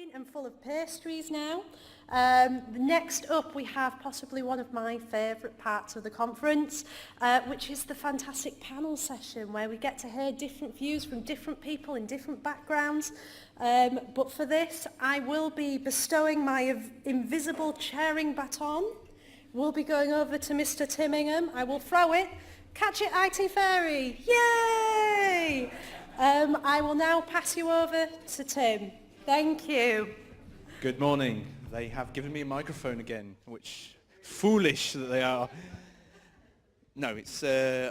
champagne and full of pastries now. Next up we have possibly one of my favourite parts of the conference, which is the fantastic panel session where we get to hear different views from different people in different backgrounds. But for this I will be bestowing my invisible chairing baton. We'll be going over to Mr. Tim Ingham. I will throw it. Catch it, IT Fairy! Yay! I will now pass you over to Tim. Thank you. Good morning. They have given me a microphone again, which foolish that they are. No,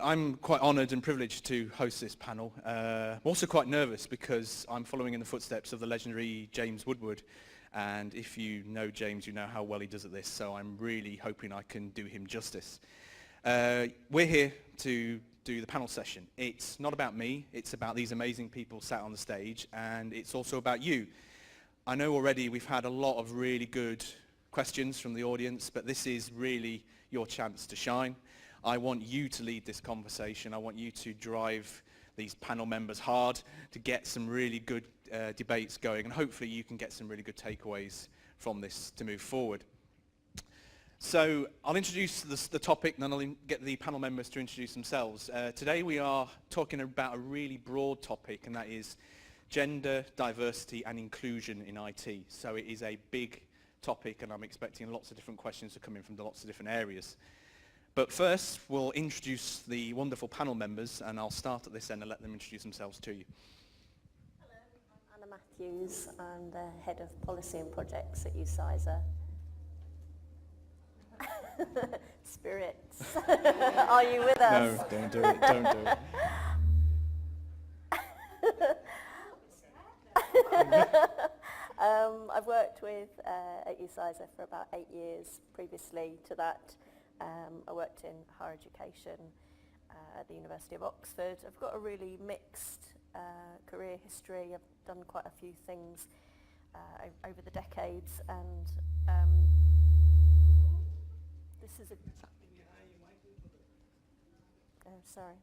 I'm quite honoured and privileged to host this panel. I'm also quite nervous because I'm following in the footsteps of the legendary James Woodward. And if you know James, you know how well he does at this, so I'm really hoping I can do him justice. We're here to do the panel session. It's not about me, it's about these amazing people sat on the stage, and it's also about you. I know already we've had a lot of really good questions from the audience, but this is really your chance to shine. I want you to lead this conversation. I want you to drive these panel members hard to get some really good debates going, and hopefully you can get some really good takeaways from this to move forward. So I'll introduce the topic and then I'll get the panel members to introduce themselves. Today we are talking about a really broad topic, and that is gender, diversity and inclusion in IT. So it is a big topic and I'm expecting lots of different questions to come in from lots of different areas. But first we'll introduce the wonderful panel members, and I'll start at this end and let them introduce themselves to you. Hello, I'm Anna Matthews. I'm the Head of Policy and Projects at UCISA. Spirits, are you with us? No, don't do it, don't do it. I've worked with at UCISA for about 8 years. Previously to that, I worked in higher education at the University of Oxford. I've got a really mixed career history. I've done quite a few things over the decades, and this is a... Oh, sorry.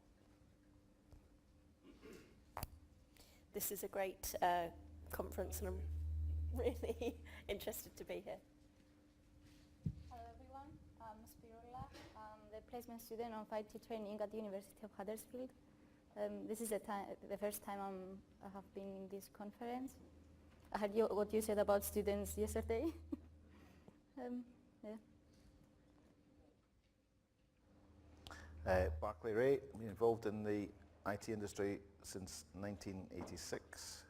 This is a great conference, and I'm really interested to be here. Hello everyone, I'm Spirola. I'm the placement student of IT training at the University of Huddersfield. This is the first time I have been in this conference. I heard what you said about students yesterday. Yeah. Barclay Ray, I've been involved in the IT industry since 1986.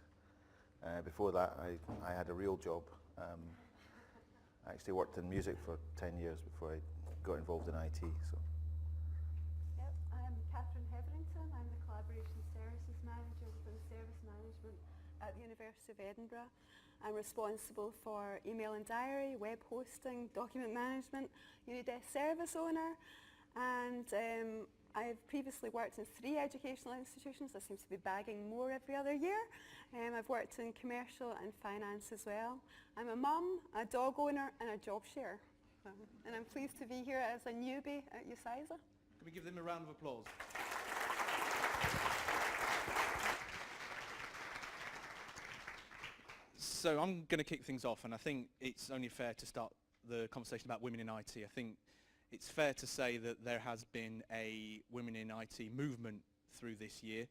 Before that, I had a real job. I actually worked in music for 10 years before I got involved in IT. So. Yep, I'm Catherine Hetherington. I'm the Collaboration Services Manager within Service Management at the University of Edinburgh. I'm responsible for email and diary, web hosting, document management, Unidesk service owner, and I've previously worked in 3 educational institutions. I seem to be bagging more every other year. I've worked in commercial and finance as well. I'm a mum, a dog owner and a job share. And I'm pleased to be here as a newbie at UCISA. Can we give them a round of applause? So I'm going to kick things off, and I think it's only fair to start the conversation about women in IT. I think it's fair to say that there has been a women in IT movement through this year,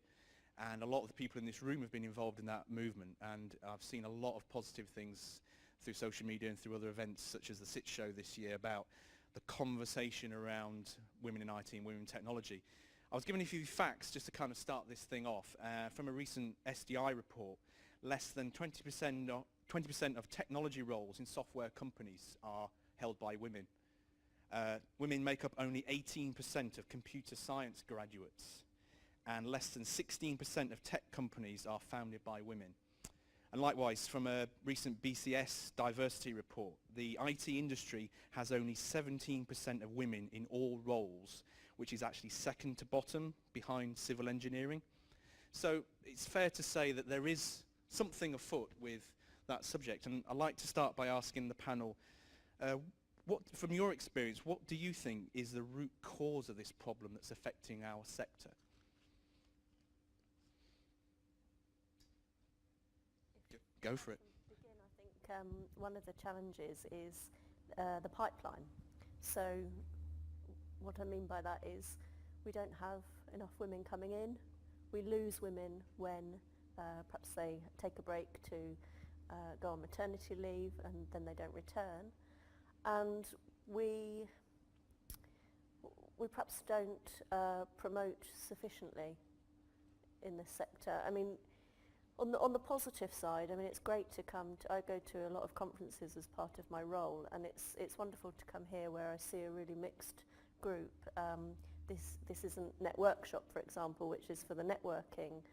and a lot of the people in this room have been involved in that movement, and I've seen a lot of positive things through social media and through other events such as the SIT show this year about the conversation around women in IT and women in technology. I was given a few facts just to kind of start this thing off. From a recent SDI report, less than 20% of technology roles in software companies are held by women. Women make up only 18% of computer science graduates, and less than 16% of tech companies are founded by women. And likewise, from a recent BCS diversity report, the IT industry has only 17% of women in all roles, which is actually second to bottom behind civil engineering. So it's fair to say that there is something afoot with that subject, and I'd like to start by asking the panel, from your experience, what do you think is the root cause of this problem that's affecting our sector? If Go for it. Begin, I think one of the challenges is the pipeline. So what I mean by that is we don't have enough women coming in. We lose women when perhaps they take a break to go on maternity leave and then they don't return. And we perhaps don't promote sufficiently in this sector. I mean, on the positive side, I mean, it's great to come to, I go to a lot of conferences as part of my role, and it's wonderful to come here where I see a really mixed group. This isn't Net Workshop, for example, which is for the networking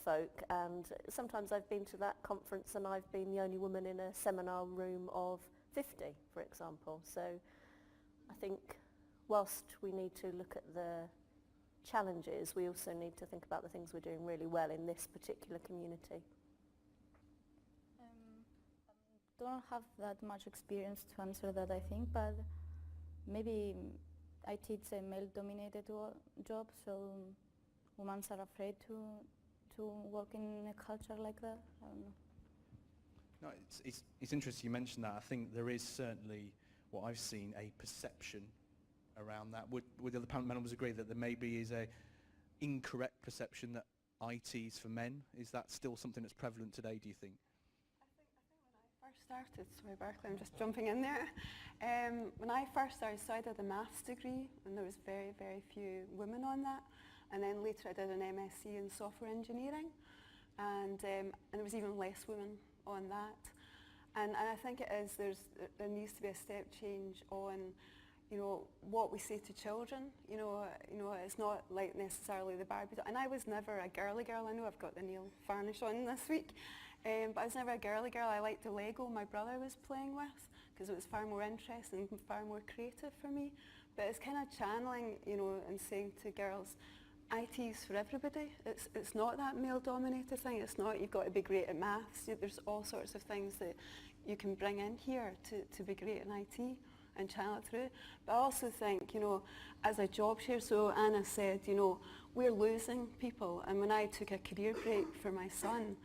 folk, and sometimes I've been to that conference and I've been the only woman in a seminar room of 50, for example. So I think whilst we need to look at the challenges, we also need to think about the things we're doing really well in this particular community. Don't have that much experience to answer that, I think, but maybe IT is a male-dominated job, so women are afraid to work in a culture like that. I don't know. No, it's interesting you mentioned that. I think there is certainly, what I've seen, a perception around that. Would the other panel members agree that there maybe is a incorrect perception that IT is for men? Is that still something that's prevalent today, do you think? I think when I first started, sorry Berkeley, I'm just jumping in there. When I first started, so I did a maths degree, and there was very, very few women on that. And then later I did an MSc in software engineering, and there was even less women on that. And I think it is, there needs to be a step change on, you know, what we say to children. You know, it's not like necessarily the Barbie doll. And I was never a girly girl. I know I've got the nail varnish on this week, but I was never a girly girl. I liked the Lego my brother was playing with because it was far more interesting and far more creative for me. But it's kind of channeling, you know, and saying to girls, IT is for everybody. It's not that male-dominated thing. It's not you've got to be great at maths. There's all sorts of things that you can bring in here to be great in IT and channel it through. But I also think, you know, as a job share, so Anna said, you know, we're losing people. And when I took a career break for my son,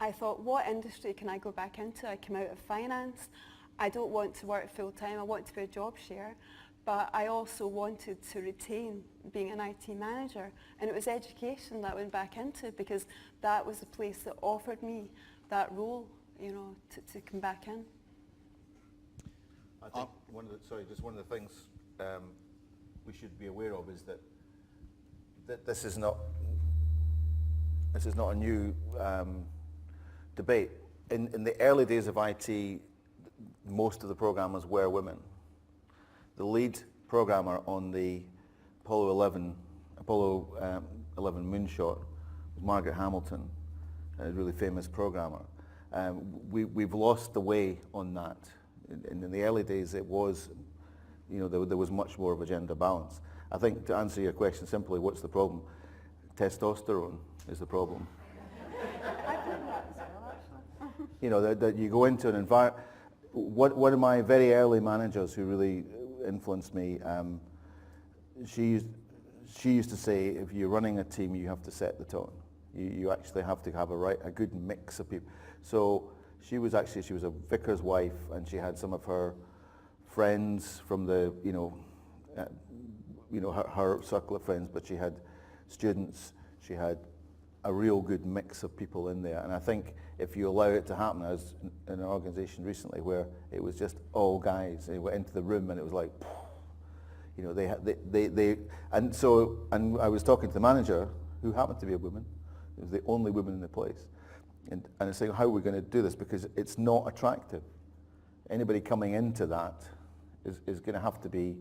I thought, what industry can I go back into? I came out of finance. I don't want to work full-time. I want to be a job share. But I also wanted to retain being an IT manager. And it was education that I went back into because that was the place that offered me that role, you know, to come back in. I think one of the things we should be aware of is that this is not a new debate. In the early days of IT, most of the programmers were women. The lead programmer on the Apollo 11 moonshot was Margaret Hamilton, a really famous programmer. We've lost the way on that. In the early days, it was, you know, there was much more of a gender balance. I think to answer your question simply, what's the problem? Testosterone is the problem. You know, that you go into an environment. One of my very early managers who really influenced me, she used to say, if you're running a team, you have to set the tone. You actually have to have a good mix of people. So she was a vicar's wife, and she had some of her friends from the, her circle of friends, but she had students. She had a real good mix of people in there. And I think if you allow it to happen, as in an organisation recently where it was just all guys, they went into the room and it was like, you know, and I was talking to the manager, who happened to be a woman. It was the only woman in the place. And I was saying, how are we going to do this? Because it's not attractive. Anybody coming into that is going to have to be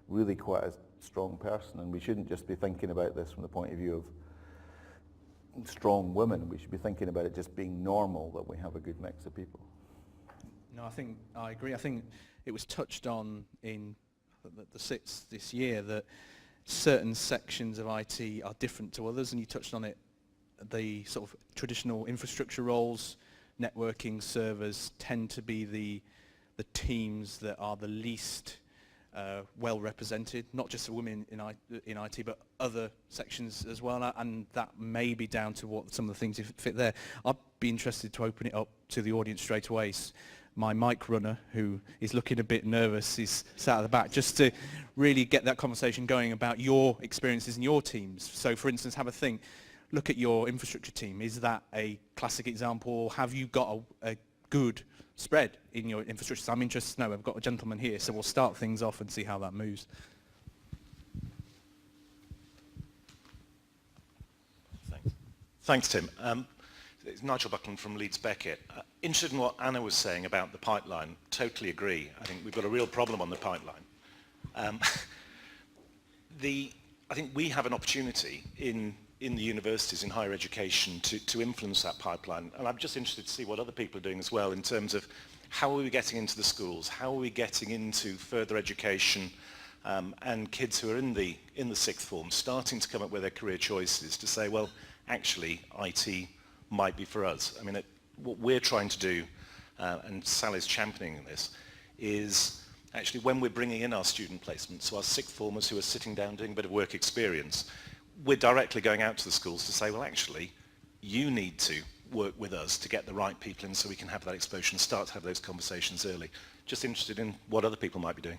really quite a strong person, and we shouldn't just be thinking about this from the point of view of strong women. We should be thinking about it just being normal that we have a good mix of people. No, I agree. I think it was touched on in the SITs this year that certain sections of IT are different to others, and you touched on it, the sort of traditional infrastructure roles, networking, servers tend to be the teams that are the least well represented, not just the women in IT, but other sections as well, and that may be down to what some of the things fit there. I'd be interested to open it up to the audience straight away. my mic runner, who is looking a bit nervous, is sat at the back, just to really get that conversation going about your experiences in your teams. So for instance, have a think, look at your infrastructure team. Is that a classic example? Have you got a good spread in your infrastructure? So I'm interested to know. I've got a gentleman here, so we'll start things off and see how that moves. Thanks, Tim. It's Nigel Buckland from Leeds Beckett. Interested in what Anna was saying about the pipeline. Totally agree. I think we've got a real problem on the pipeline. I think we have an opportunity in the universities, in higher education, to influence that pipeline. And I'm just interested to see what other people are doing as well in terms of how are we getting into the schools, how are we getting into further education, and kids who are in the sixth form starting to come up with their career choices to say, well, actually, IT might be for us. I mean, what we're trying to do, and Sally's championing this, is actually when we're bringing in our student placements, so our sixth formers who are sitting down doing a bit of work experience, we're directly going out to the schools to say, well, actually, you need to work with us to get the right people in so we can have that exposure and start to have those conversations early. Just interested in what other people might be doing.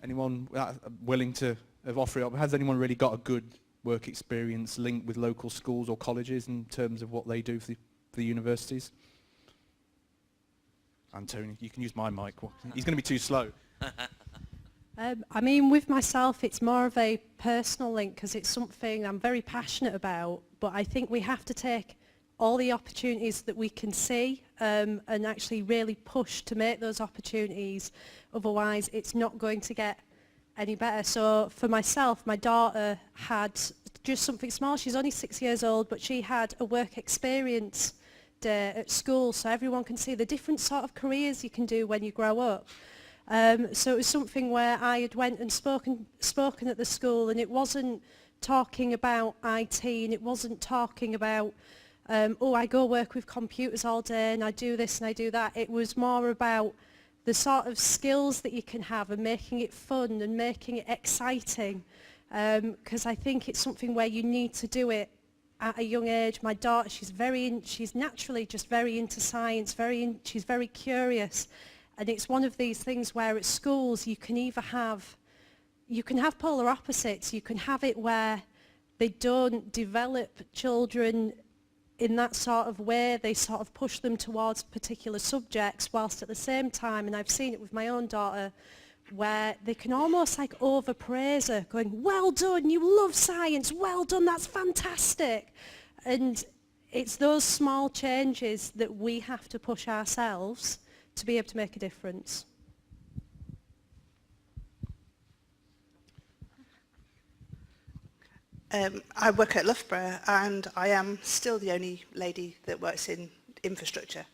Anyone Willing to offer it up? Has anyone really got a good work experience linked with local schools or colleges in terms of what they do for the universities? Anthony, you can use my mic. He's going to be too slow. I mean, with myself, it's more of a personal link because it's something I'm very passionate about, but I think we have to take all the opportunities that we can see and actually really push to make those opportunities. Otherwise, it's not going to get any better. So for myself, my daughter had just something small. She's only 6 years old, but she had a work experience day at school, so everyone can see the different sort of careers you can do when you grow up. So it was something where I had went and spoken at the school, and it wasn't talking about IT, and it wasn't talking about, oh, I go work with computers all day and I do this and I do that. It was more about the sort of skills that you can have and making it fun and making it exciting, because I think it's something where you need to do it at a young age. My daughter, she's naturally just very into science, she's very curious, and it's one of these things where at schools you can have polar opposites. You can have it where they don't develop children in that sort of way. They sort of push them towards particular subjects, whilst at the same time, and I've seen it with my own daughter, where they can almost like overpraise her, going, well done, you love science, well done, that's fantastic. And it's those small changes that we have to push ourselves to be able to make a difference. I work at Loughborough, and I am still the only lady that works in infrastructure.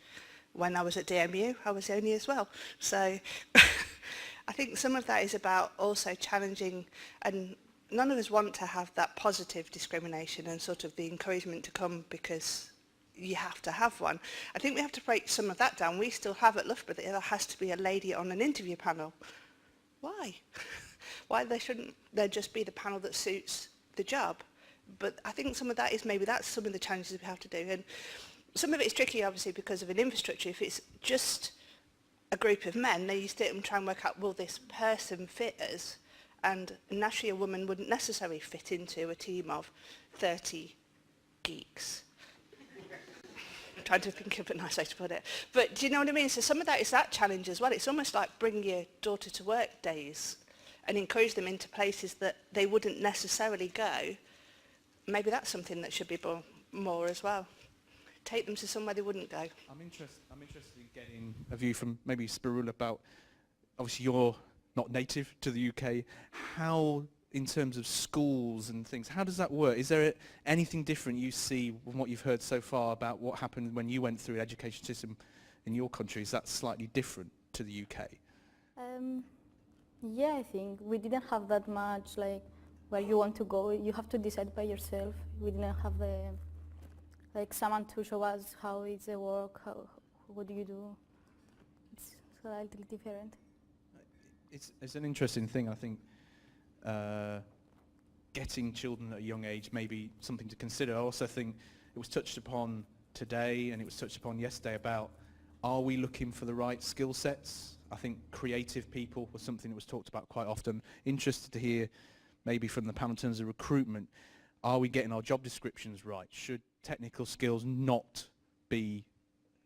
When I was at DMU, I was the only as well. So I think some of that is about also challenging, and none of us want to have that positive discrimination and sort of the encouragement to come because you have to have one. I think we have to break some of that down. We still have at Loughborough that there has to be a lady on an interview panel. Why? Why shouldn't there just be the panel that suits the job? But I think some of that is maybe that's some of the challenges we have to do. And some of it is tricky, obviously, because of an infrastructure. If it's just a group of men, they used to try and work out, will this person fit us? And naturally, a woman wouldn't necessarily fit into a team of 30 geeks. I'm trying to think of a nice way to put it. But do you know what I mean? So some of that is that challenge as well. It's almost like bring your daughter to work days and encourage them into places that they wouldn't necessarily go. Maybe that's something that should be more as well. Take them to somewhere they wouldn't go. I'm interested in getting a view from maybe Spirula about, obviously you're not native to the UK, how in terms of schools and things, how does that work? Is there anything different you see from what you've heard so far about what happened when you went through the education system in your country? Is that slightly different to the UK? Yeah, I think we didn't have that much like where you want to go. You have to decide by yourself. We didn't have like someone to show us how is the work, what do you do. It's slightly different. It's an interesting thing, I think. Getting children at a young age may be something to consider. I also think it was touched upon today and it was touched upon yesterday about Are we looking for the right skill sets? I think creative people was something that was talked about quite often. Interested to hear maybe from the panel in terms of recruitment. Are we getting our job descriptions right? Should technical skills not be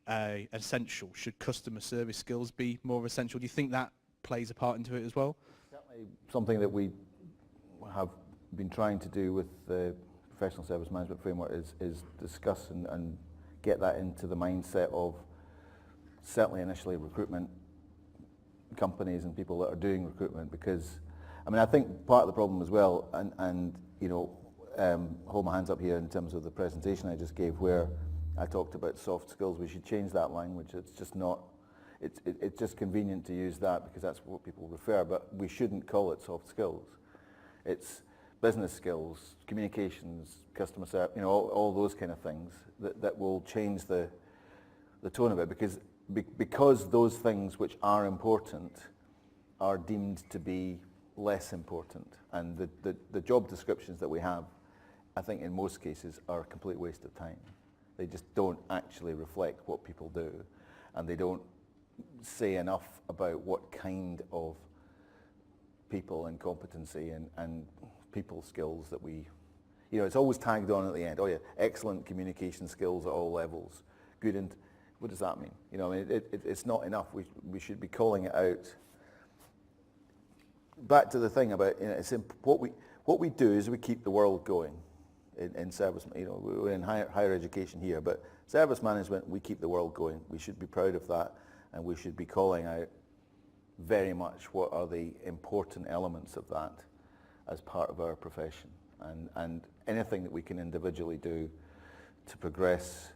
essential? Should customer service skills be more essential? Do you think that plays a part into it as well? Certainly something that we have been trying to do with the professional service management framework is discuss and get that into the mindset of certainly initially recruitment companies and people that are doing recruitment, because I mean I think part of the problem as well, and you know, hold my hands up here in terms of the presentation I just gave where I talked about soft skills. We should change that language. It's just not, it's just convenient to use that because that's what people refer, but we shouldn't call it soft skills. It's business skills, communications, customer service, you know, all those kind of things that will change the tone of it, because those things which are important are deemed to be less important, and the job descriptions that we have, I think in most cases, are a complete waste of time. They just don't actually reflect what people do, and they don't say enough about what kind of people and competency and people skills that we, you know, it's always tagged on at the end. Oh yeah, excellent communication skills at all levels. Good, and what does that mean? You know, I mean, it's not enough. We should be calling it out. Back to the thing about, you know, it's what we do is we keep the world going in service. You know, we're in higher education here, but service management, we keep the world going. We should be proud of that, and we should be calling out very much what are the important elements of that as part of our profession, and anything that we can individually do to progress,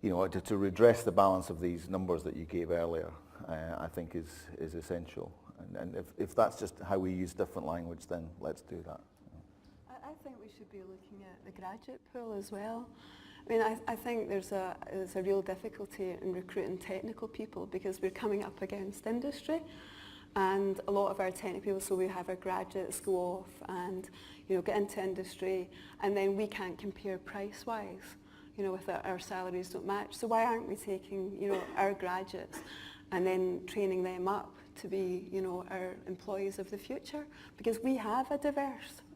you know, to redress the balance of these numbers that you gave earlier, I think is essential. And if that's just how we use different language, then let's do that. I think we should be looking at the graduate pool as well. I mean, I think there's a real difficulty in recruiting technical people because we're coming up against industry, and a lot of our technical people, so we have our graduates go off and, you know, get into industry, and then we can't compare price-wise, you know, with our salaries don't match. So why aren't we taking, you know, our graduates and then training them up to be, you know, our employees of the future? Because we have a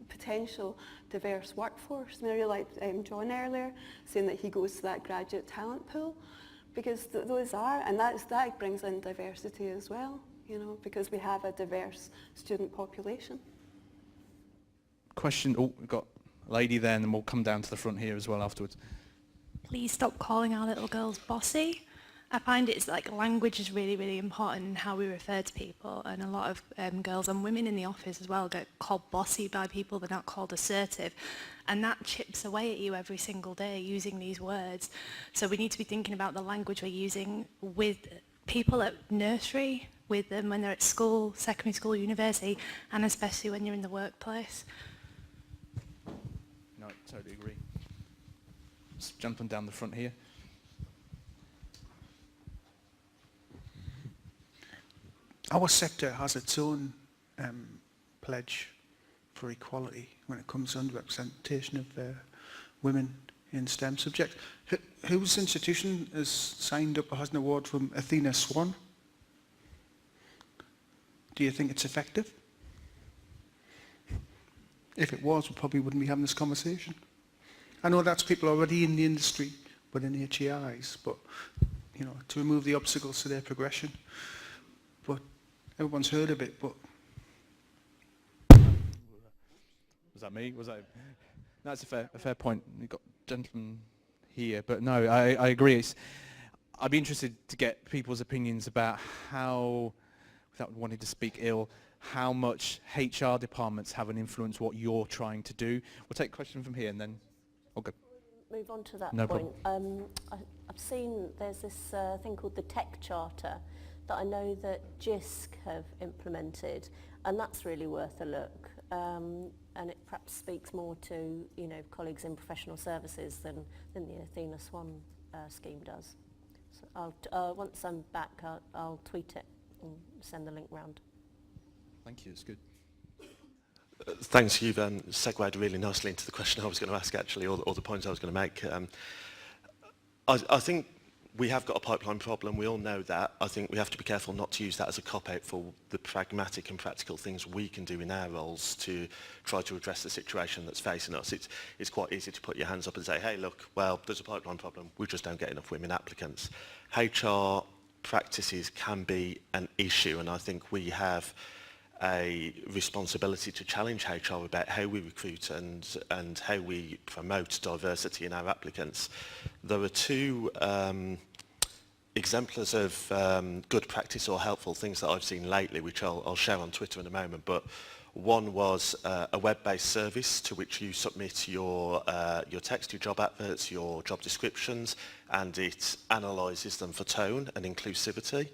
potential diverse workforce. And I really liked John earlier saying that he goes to that graduate talent pool, because those are, and that brings in diversity as well, you know, because we have a diverse student population. Question, oh, we've got a lady there, and then we'll come down to the front here as well afterwards. Please stop calling our little girls bossy. I find it's like language is really, really important in how we refer to people, and a lot of girls and women in the office as well get called bossy by people. They're not called assertive, and that chips away at you every single day using these words. So we need to be thinking about the language we're using with people at nursery, with them when they're at school, secondary school, university, and especially when you're in the workplace. No, totally agree. Let's jump on down the front here. Our sector has its own pledge for equality when it comes to underrepresentation of women in STEM subjects. Whose institution has signed up or has an award from Athena Swan? Do you think it's effective? If it was, we probably wouldn't be having this conversation. I know that's people already in the industry within HEIs, but you know, to remove the obstacles to their progression. But everyone's heard of it, but... Was that me? Was that... No, that's a fair point. You've got gentlemen here, but no, I agree. I'd be interested to get people's opinions about how, without wanting to speak ill, how much HR departments have an influence what you're trying to do. We'll take a question from here and then I'll go. Move on to that No point. I've seen there's this thing called the Tech Charter that I know that JISC have implemented, and that's really worth a look. And it perhaps speaks more to, you know, colleagues in professional services than the Athena Swan scheme does. So once I'm back, I'll tweet it and send the link round. Thank you, it's good. Thanks, you've segued really nicely into the question I was going to ask, actually, or the points I was going to make. I think we have got a pipeline problem, we all know that. I think we have to be careful not to use that as a cop-out for the pragmatic and practical things we can do in our roles to try to address the situation that's facing us. It's quite easy to put your hands up and say, hey, look, well, there's a pipeline problem, we just don't get enough women applicants. HR practices can be an issue, and I think we have a responsibility to challenge HR about how we recruit and how we promote diversity in our applicants. There are two exemplars of good practice or helpful things that I've seen lately, which I'll share on Twitter in a moment, but one was a web-based service to which you submit your text, your job adverts, your job descriptions, and it analyses them for tone and inclusivity.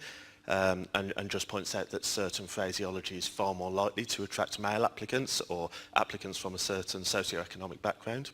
And just points out that certain phraseology is far more likely to attract male applicants or applicants from a certain socioeconomic background.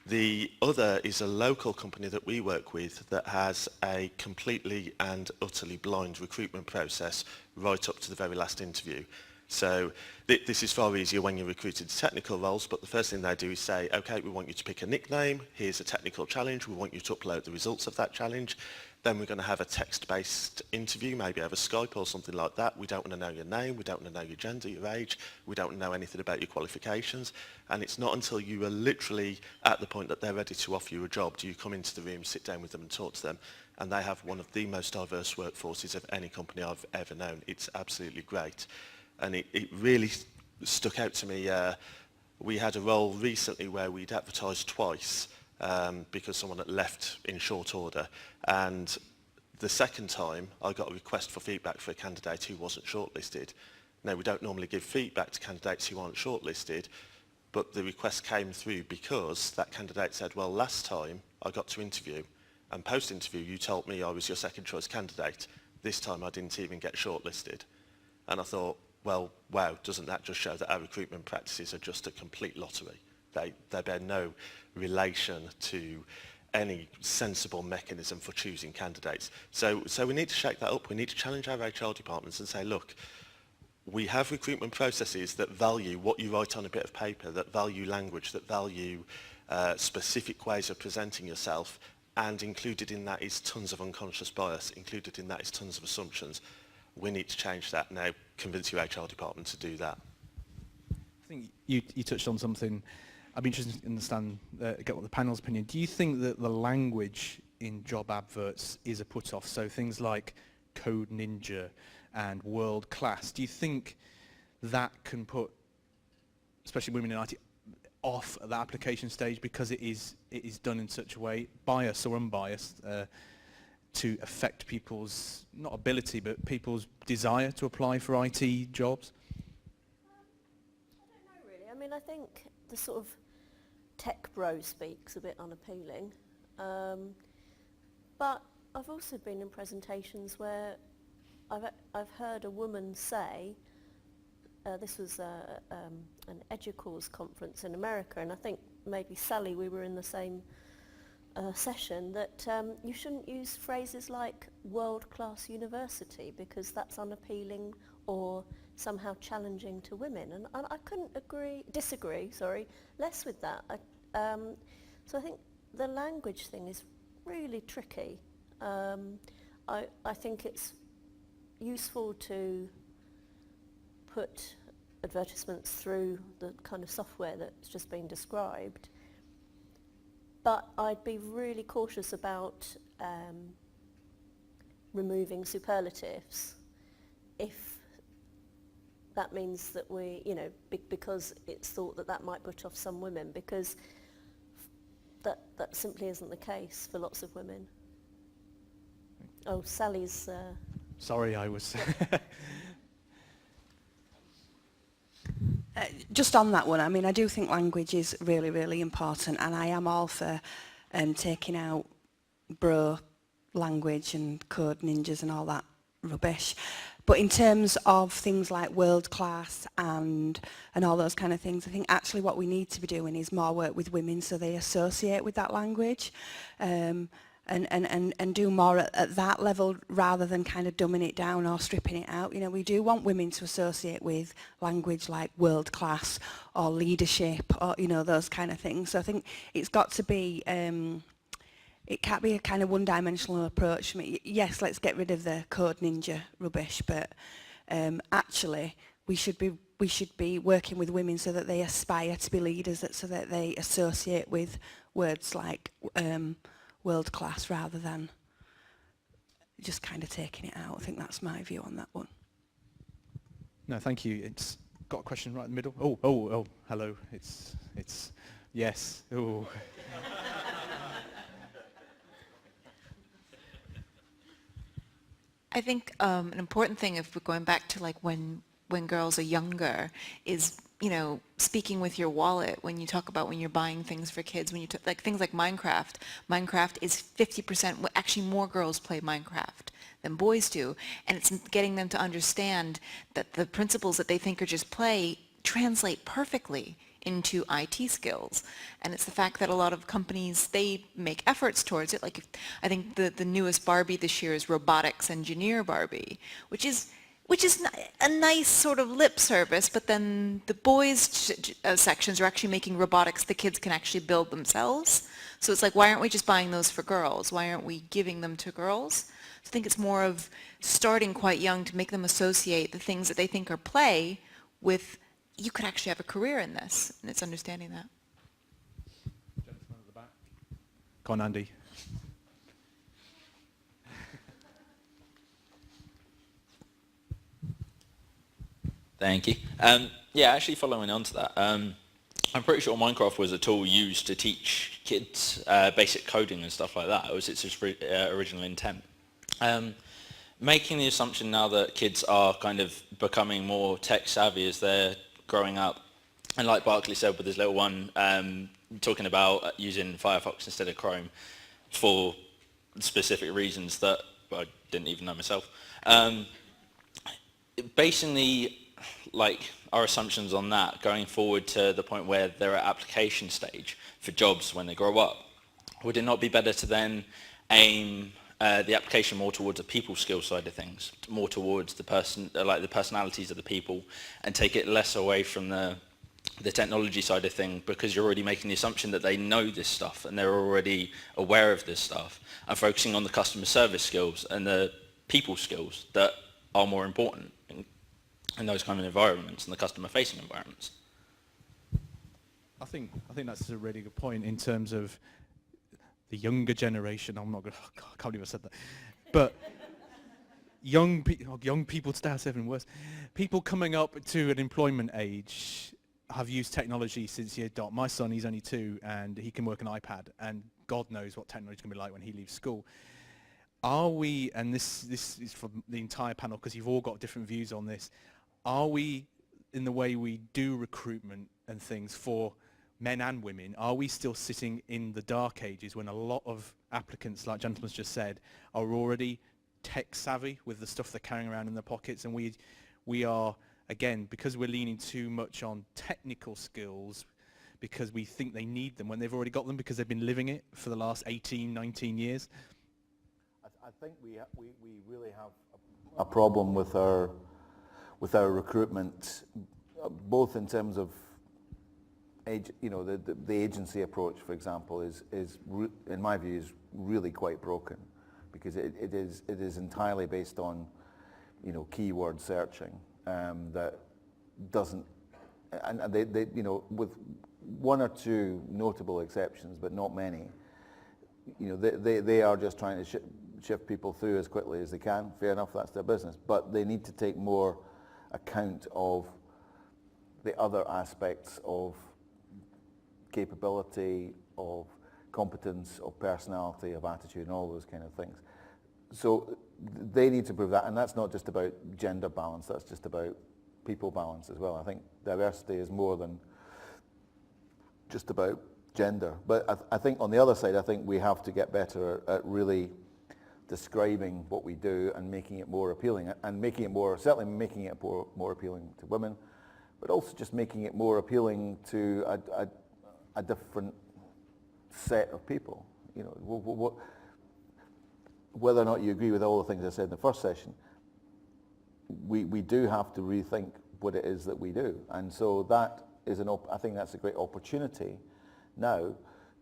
The other is a local company that we work with that has a completely and utterly blind recruitment process right up to the very last interview. So this is far easier when you're recruited to technical roles, but the first thing they do is say, okay, we want you to pick a nickname, here's a technical challenge, we want you to upload the results of that challenge. Then we're going to have a text-based interview, maybe over Skype or something like that. We don't want to know your name, we don't want to know your gender, your age, we don't want to know anything about your qualifications. And it's not until you are literally at the point that they're ready to offer you a job do you come into the room, sit down with them and talk to them. And they have one of the most diverse workforces of any company I've ever known. It's absolutely great. And it really stuck out to me. We had a role recently where we'd advertised twice because someone had left in short order, and the second time I got a request for feedback for a candidate who wasn't shortlisted. Now, we don't normally give feedback to candidates who aren't shortlisted, but the request came through because that candidate said, well, last time I got to interview, and post-interview you told me I was your second choice candidate. This time I didn't even get shortlisted. And I thought, well, wow, doesn't that just show that our recruitment practices are just a complete lottery? They bear no relation to any sensible mechanism for choosing candidates. So we need to shake that up. We need to challenge our HR departments and say, look, we have recruitment processes that value what you write on a bit of paper, that value language, that value specific ways of presenting yourself, and included in that is tons of unconscious bias, included in that is tons of assumptions. We need to change that now, convince your HR department to do that. I think you touched on something. I'd be interested to understand, get what the panel's opinion. Do you think that the language in job adverts is a put-off? So things like code ninja and world class, do you think that can put, especially women in IT, off at the application stage because it is done in such a way, biased or unbiased, to affect people's, not ability, but people's desire to apply for IT jobs? I don't know really. I mean, I think the sort of tech bro speak's a bit unappealing. But I've also been in presentations where I've heard a woman say, this was an EduCause conference in America, and I think maybe Sally, we were in the same session, that you shouldn't use phrases like world-class university because that's unappealing or somehow challenging to women. And I couldn't disagree less with that. So I think the language thing is really tricky. I think it's useful to put advertisements through the kind of software that's just been described, but I'd be really cautious about removing superlatives if that means that we, because it's thought that that might put off some women, because that simply isn't the case for lots of women. Oh, Sally's... Sorry, I was... Just on that one, I mean, I do think language is really, really important, and I am all for taking out bro language and code ninjas and all that rubbish. But in terms of things like world class and all those kind of things, I think actually what we need to be doing is more work with women so they associate with that language. And do more at that level rather than kind of dumbing it down or stripping it out. We do want women to associate with language like world class or leadership or, those kind of things. So I think it's got to be it can't be a kind of one-dimensional approach. I mean, yes, let's get rid of the code ninja rubbish, but actually we should be working with women so that they aspire to be leaders, so that they associate with words like world class rather than just kind of taking it out. I think that's my view on that one. No, thank you. It's got a question right in the middle. Oh, hello. It's yes. Oh. I think an important thing, if we're going back to like when girls are younger, is, you know, speaking with your wallet when you talk about when you're buying things for kids, when you like things like Minecraft. Minecraft is 50%, actually more girls play Minecraft than boys do, and it's getting them to understand that the principles that they think are just play translate perfectly into IT skills. And it's the fact that a lot of companies, they make efforts towards it. Like, I think the newest Barbie this year is Robotics Engineer Barbie, which is a nice sort of lip service, but then the boys' sections are actually making robotics the kids can actually build themselves. So it's like, why aren't we just buying those for girls? Why aren't we giving them to girls? I think it's more of starting quite young to make them associate the things that they think are play with, you could actually have a career in this, and it's understanding that. Gentleman at the back. Go on, Andy. Thank you. Yeah, actually following on to that, I'm pretty sure Minecraft was a tool used to teach kids basic coding and stuff like that. Or was it just original intent? Making the assumption now that kids are kind of becoming more tech savvy as they're growing up, and like Barclay said with his little one, talking about using Firefox instead of Chrome for specific reasons that I didn't even know myself. Basing our assumptions on that, going forward to the point where they're at application stage for jobs when they grow up, would it not be better to then aim the application more towards a people skill side of things, more towards the personalities of the people, and take it less away from the technology side of things, because you're already making the assumption that they know this stuff and they're already aware of this stuff, and focusing on the customer service skills and the people skills that are more important in those kind of environments and the customer facing environments. I think that's a really good point in terms of the younger generation. I'm not going to, I can't believe I said that. But young people, that's even worse. People coming up to an employment age have used technology since year dot. My son, he's only 2, and he can work an iPad, and God knows what technology is going to be like when he leaves school. Are we, and this is for the entire panel because you've all got different views on this, are we, in the way we do recruitment and things for men and women, are we still sitting in the dark ages when a lot of applicants, like gentleman's just said, are already tech savvy with the stuff they're carrying around in their pockets, and we are, again, because we're leaning too much on technical skills because we think they need them when they've already got them because they've been living it for the last 18, 19 years? I think we really have a problem with our recruitment, both in terms of the agency approach, for example, is in my view is really quite broken, because it is entirely based on keyword searching that doesn't, and they with one or two notable exceptions, but not many, they are just trying to shift people through as quickly as they can. Fair enough, that's their business, but they need to take more account of the other aspects of capability, of competence, of personality, of attitude, and all those kind of things. So they need to prove that, and that's not just about gender balance, that's just about people balance as well. I think diversity is more than just about gender. But I think on the other side, I think we have to get better at really describing what we do and making it more appealing, and certainly making it more appealing to women, but also just making it more appealing to a different set of people. Whether or not you agree with all the things I said in the first session, we do have to rethink what it is that we do, and so that is I think that's a great opportunity now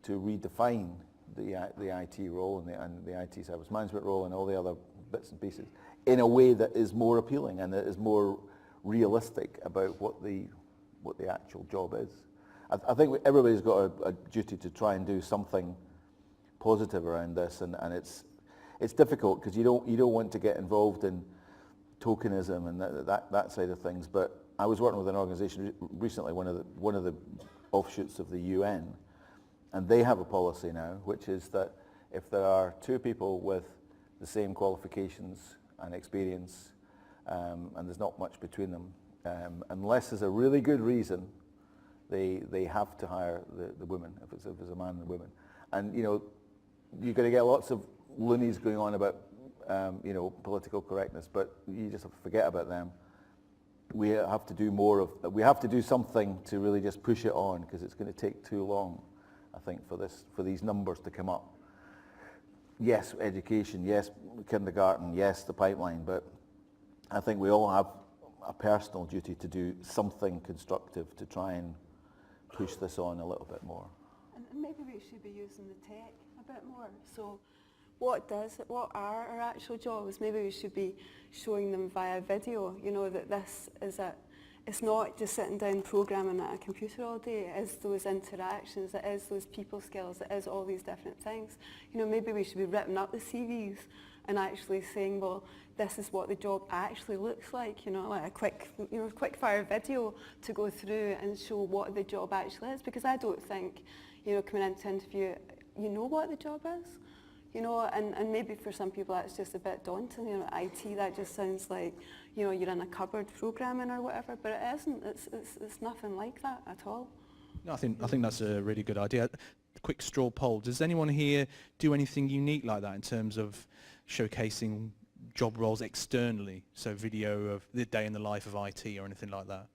to redefine the IT role and the IT service management role and all the other bits and pieces in a way that is more appealing and that is more realistic about what the actual job is. I think everybody's got a duty to try and do something positive around this, and it's difficult because you don't want to get involved in tokenism and that side of things. But I was working with an organisation recently, one of the offshoots of the UN, and they have a policy now, which is that if there are two people with the same qualifications and experience, and there's not much between them, unless there's a really good reason, they have to hire the woman, if it's a man and a woman. And you're going to get lots of loonies going on about political correctness, but you just have to forget about them. We have to do we have to do something to really just push it on, because it's going to take too long, I think, for these numbers to come up. Yes, education, yes, kindergarten, yes, the pipeline, but I think we all have a personal duty to do something constructive to try and push this on a little bit more. And maybe we should be using the tech a bit more. So what are our actual jobs? Maybe we should be showing them via video, that this is it's not just sitting down programming at a computer all day. It is those interactions, it is those people skills, it is all these different things. Maybe we should be ripping up the CVs and actually saying, well, this is what the job actually looks like, like a quick fire video to go through and show what the job actually is. Because I don't think, coming into interview, you know what the job is. And maybe for some people that's just a bit daunting. IT, that just sounds like, you're in a cupboard programming or whatever, but it isn't. It's nothing like that at all. No, I think that's a really good idea. A quick straw poll. Does anyone here do anything unique like that in terms of showcasing job roles externally? So video of the day in the life of IT or anything like that?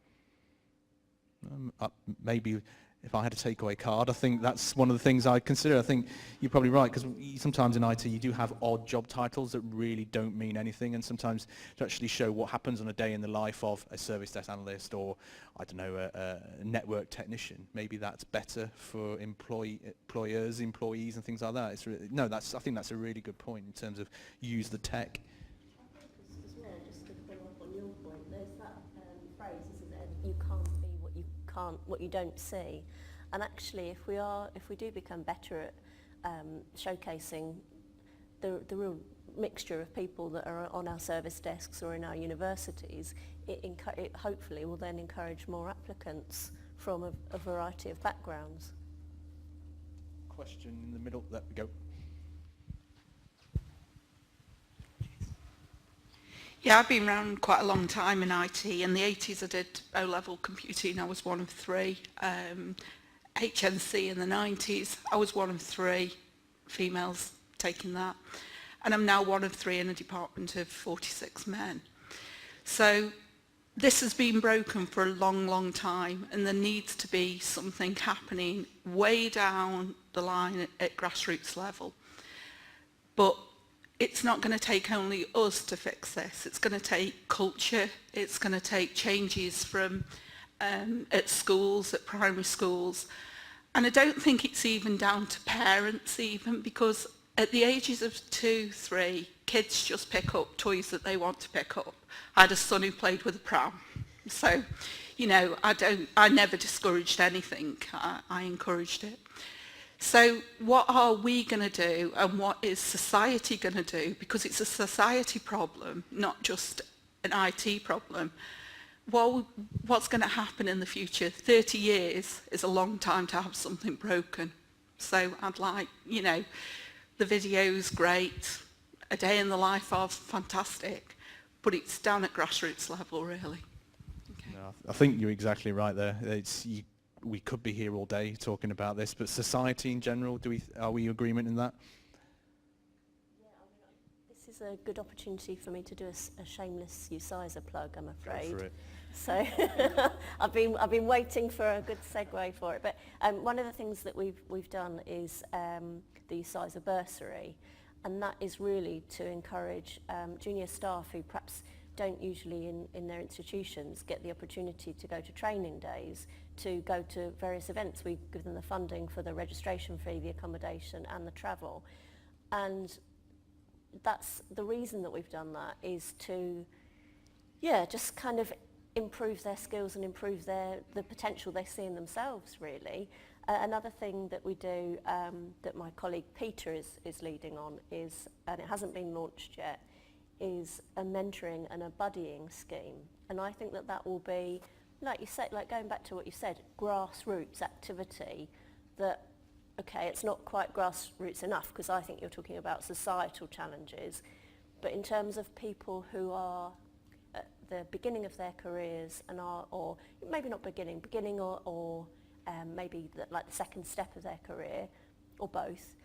Maybe if I had a takeaway card, I think that's one of the things I'd consider. I think you're probably right, because sometimes in IT you do have odd job titles that really don't mean anything, and sometimes to actually show what happens on a day in the life of a service desk analyst or, I don't know, a network technician, maybe that's better for employers, employees and things like that. I think that's a really good point in terms of use the tech. As well, just to follow up on your point, there's that phrase, isn't there? You can't be what you don't see. And actually, if we do become better at showcasing the real mixture of people that are on our service desks or in our universities, it hopefully will then encourage more applicants from a variety of backgrounds. Question in the middle. There we go. Yeah, I've been around quite a long time in IT. In the 80s I did O-level computing, I was one of three. HNC in the 90s, I was one of three females taking that. And I'm now one of three in a department of 46 men. So this has been broken for a long, long time, and there needs to be something happening way down the line at grassroots level. But it's not going to take only us to fix this. It's going to take culture. It's going to take changes from at schools, at primary schools. And I don't think it's even down to parents even, because at the ages of 2, 3, kids just pick up toys that they want to pick up. I had a son who played with a pram. So, I never discouraged anything. I encouraged it. So what are we going to do, and what is society going to do? Because it's a society problem, not just an IT problem. Well, what's going to happen in the future? 30 years is a long time to have something broken. So I'd like, the video's great, a day in the life of, fantastic, but it's down at grassroots level, really. Okay. No, I think you're exactly right there. We could be here all day talking about this, but society in general, are we in agreement in that? Yeah, this is a good opportunity for me to do a shameless UCISA plug, I'm afraid. Go for it. So I've been waiting for a good segue for it. But one of the things that we've done is the UCISA bursary, and that is really to encourage junior staff who perhaps don't usually in their institutions get the opportunity to go to training days, to go to various events. We give them the funding for the registration fee, the accommodation and the travel. And that's the reason that we've done that, is to, just kind of improve their skills and improve the potential they see in themselves, really. Another thing that we do, that my colleague Peter is leading on, is, and it hasn't been launched yet, is a mentoring and a buddying scheme. And I think that that will be, like you said, like going back to what you said, grassroots activity that, okay, it's not quite grassroots enough, because I think you're talking about societal challenges, but in terms of people who are at the beginning of their careers and are, or maybe not beginning or maybe like the second step of their career, or both,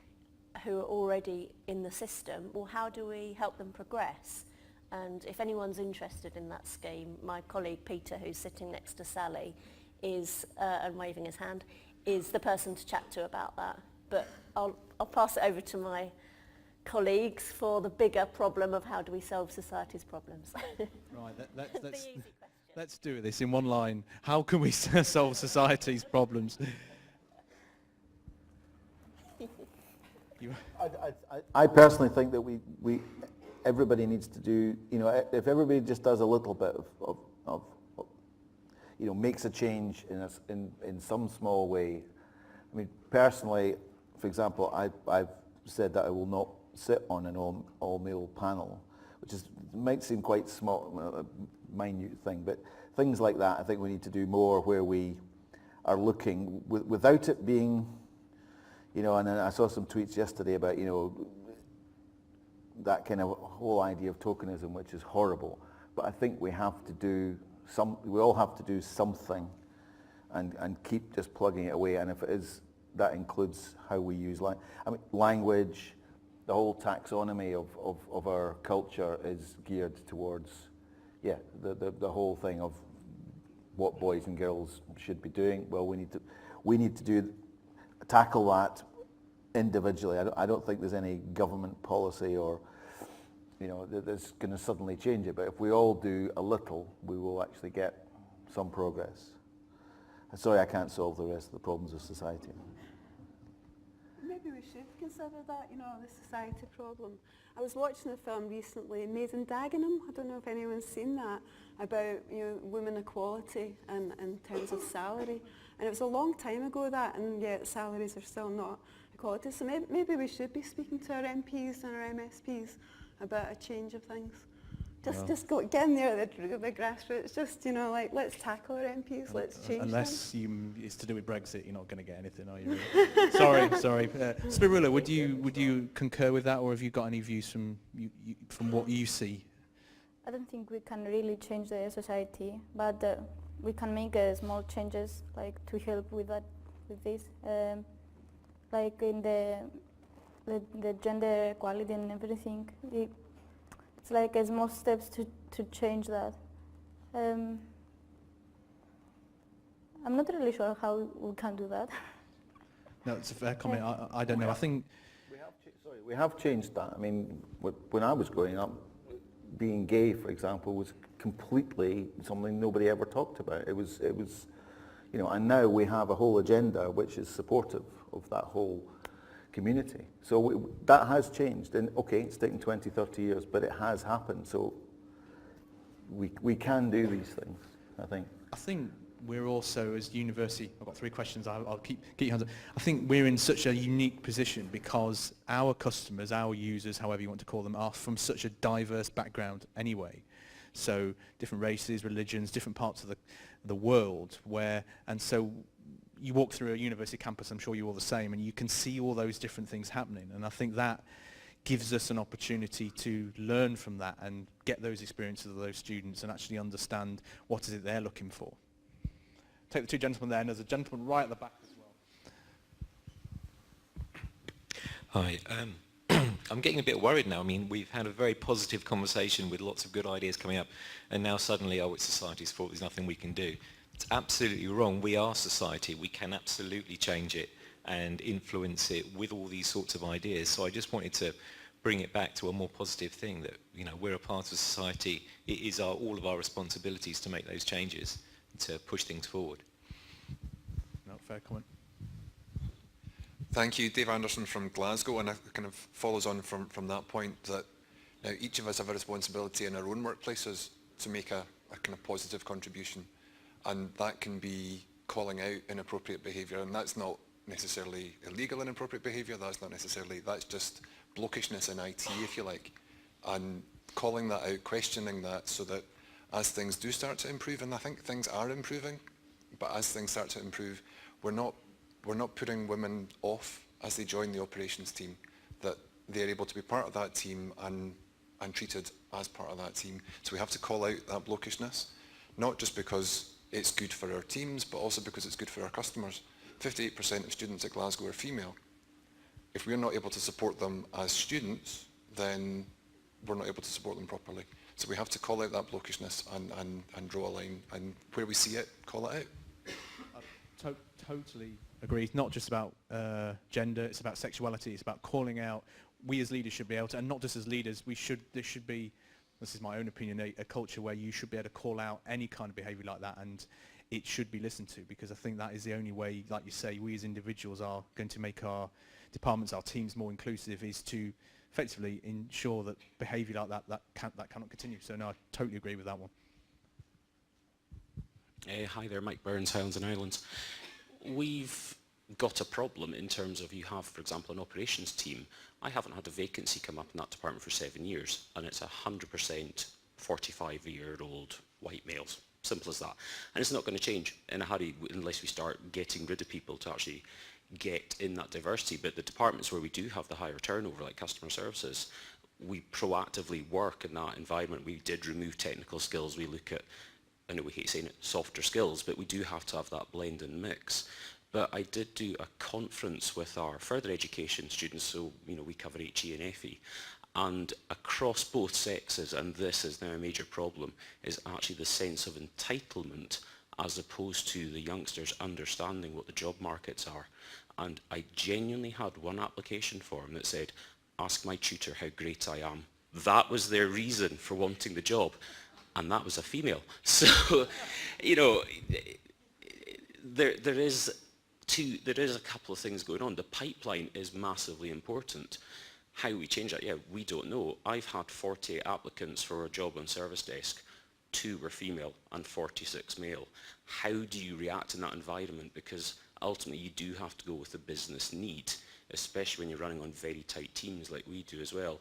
who are already in the system, well, how do we help them progress? And if anyone's interested in that scheme, my colleague Peter, who's sitting next to Sally, is, and waving his hand, is the person to chat to about that. But I'll pass it over to my colleagues for the bigger problem of how do we solve society's problems. Right, let's do this in one line. How can we solve society's problems? I personally think that everybody needs to do, if everybody just does a little bit of makes a change in some small way. I mean, personally, for example, I've said that I will not sit on an all-male panel, which might seem quite small, minute thing, but things like that I think we need to do more, where we are looking without it being, and I saw some tweets yesterday about, that kind of whole idea of tokenism, which is horrible. But I think we have to do we all have to do something and keep just plugging it away. And if it is, that includes how we use language. The whole taxonomy of our culture is geared towards, the whole thing of what boys and girls should be doing. Well, we need to tackle that individually. I don't think there's any government policy or that's going to suddenly change it. But if we all do a little, we will actually get some progress. Sorry, I can't solve the rest of the problems of society. Maybe we should consider that, the society problem. I was watching a film recently, Made in Dagenham. I don't know if anyone's seen that, about women equality and in terms of salary. And it was a long time ago that, and yet salaries are still not equality. So maybe we should be speaking to our MPs and our MSPs about a change of things. Just get in there at the grassroots. Just let's tackle our MPs. Let's change Unless it's to do with Brexit, you're not going to get anything, are you? Really? sorry. Spirula, would you concur with that, or have you got any views from what you see? I don't think we can really change the society, but we can make small changes, like to help with this, like in the gender equality and everything. It's like small steps to change that. I'm not really sure how we can do that. No, it's a fair comment. I don't know. I think we have changed that. I mean, when I was growing up, being gay, for example, was completely something nobody ever talked about. It was, and now we have a whole agenda which is supportive of that whole community. So that has changed, and okay, it's taken 20, 30 years, but it has happened. So we can do these things, I think. I think we're also, as university, I've got 3 questions, I'll keep your hands up. I think we're in such a unique position because our customers, our users, however you want to call them, are from such a diverse background anyway. So different races, religions, different parts of the world, and so you walk through a university campus, I'm sure you're all the same, and you can see all those different things happening. And I think that gives us an opportunity to learn from that and get those experiences of those students and actually understand what is it they're looking for. Take the 2 gentlemen there, and there's a gentleman right at the back as well. Hi. I'm getting a bit worried now. I mean, we've had a very positive conversation with lots of good ideas coming up, and now suddenly, it's society's fault, there's nothing we can do. It's absolutely wrong. We are society. We can absolutely change it and influence it with all these sorts of ideas. So I just wanted to bring it back to a more positive thing, that, you know, we're a part of society. It is all of our responsibilities to make those changes, to push things forward. No, fair comment. Thank you. Dave Anderson from Glasgow, and it kind of follows on from that point that now each of us have a responsibility in our own workplaces to make a kind of positive contribution, and that can be calling out inappropriate behaviour, and that's not necessarily illegal inappropriate behaviour, that's just blokishness in IT, if you like, and calling that out, questioning that, so that as things do start to improve, and I think things are improving, but as things start to improve, we're not putting women off as they join the operations team, that they're able to be part of that team and treated as part of that team. So we have to call out that blokishness, not just because it's good for our teams, but also because it's good for our customers. 58% of students at Glasgow are female. If we're not able to support them as students, then we're not able to support them properly. So we have to call out that blokishness and draw a line, and where we see it, call it out. Totally agree. It's not just about gender, it's about sexuality, it's about calling out. We as leaders should be able to, and not just as leaders, there should be, this is my own opinion, a culture where you should be able to call out any kind of behaviour like that, and it should be listened to, because I think that is the only way, like you say, we as individuals are going to make our departments, our teams more inclusive, is to effectively ensure that behaviour like that cannot continue. So no, I totally agree with that one. Hi there, Mike Burns, Highlands and Islands. We've got a problem in terms of, you have, for example, an operations team. I haven't had a vacancy come up in that department for 7 years, and it's 100% 45-year-old white males. Simple as that. And it's not going to change in a hurry unless we start getting rid of people to actually get in that diversity. But the departments where we do have the higher turnover, like customer services, we proactively work in that environment. We did remove technical skills. We look at, I know we hate saying it, softer skills, but we do have to have that blend and mix. But I did do a conference with our further education students, so you know we cover HE and FE, and across both sexes, and this is now a major problem, is actually the sense of entitlement as opposed to the youngsters understanding what the job markets are. And I genuinely had one application form that said, ask my tutor how great I am. That was their reason for wanting the job, and that was a female. So, you know, there is a couple of things going on. The pipeline is massively important. How we change that, yeah, we don't know. I've had 48 applicants for a job on service desk. 2 were female and 46 male. How do you react in that environment? Because ultimately you do have to go with the business need, especially when you're running on very tight teams like we do as well.